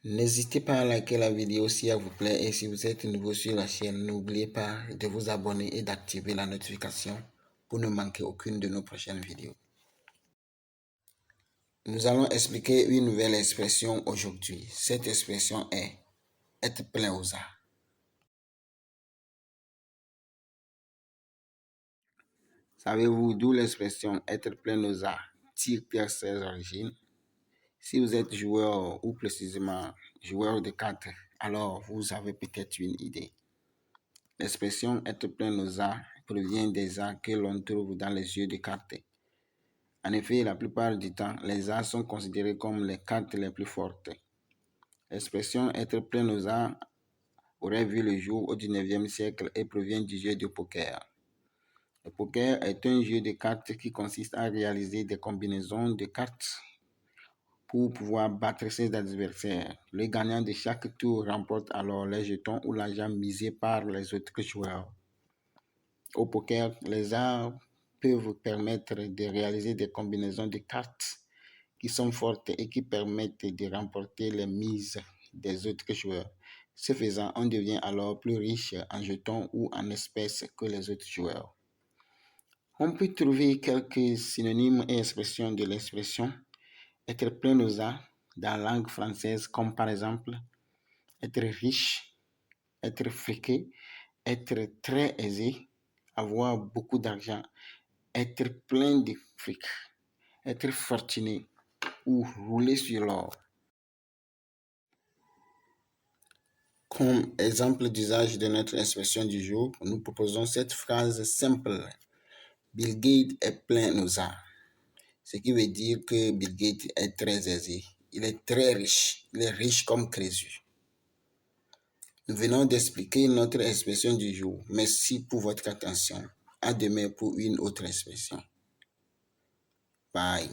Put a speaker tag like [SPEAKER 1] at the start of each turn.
[SPEAKER 1] N'hésitez pas à liker la vidéo s'il vous plaît, et si vous êtes nouveau sur la chaîne, n'oubliez pas de vous abonner et d'activer la notification pour ne manquer aucune de nos prochaines vidéos. Nous allons expliquer une nouvelle expression aujourd'hui. Cette expression est être plein aux arts. Savez-vous d'où l'expression être plein aux arts tire ses origines? Si vous êtes joueur ou précisément joueur de cartes, alors vous avez peut-être une idée. L'expression être plein aux arts provient des arts que l'on trouve dans les jeux de cartes. En effet, la plupart du temps, les arts sont considérés comme les cartes les plus fortes. L'expression être plein aux arts aurait vu le jour au XIXe siècle et provient du jeu de poker. Le poker est un jeu de cartes qui consiste à réaliser des combinaisons de cartes pour pouvoir battre ses adversaires. Le gagnant de chaque tour remporte alors les jetons ou l'argent misé par les autres joueurs. Au poker, les arts peuvent permettre de réaliser des combinaisons de cartes qui sont fortes et qui permettent de remporter les mises des autres joueurs. Ce faisant, on devient alors plus riche en jetons ou en espèces que les autres joueurs. On peut trouver quelques synonymes et expressions de l'expression être plein aux arts dans la langue française, comme par exemple être riche, être friqué, être très aisé, avoir beaucoup d'argent, être plein de fric, être fortuné ou rouler sur l'or. Comme exemple d'usage de notre expression du jour, nous proposons cette phrase simple. Bill Gates est plein aux arts. Ce qui veut dire que Bill Gates est très aisé. Il est très riche. Il est riche comme Crésus. Nous venons d'expliquer notre expression du jour. Merci pour votre attention. À demain pour une autre expression. Bye.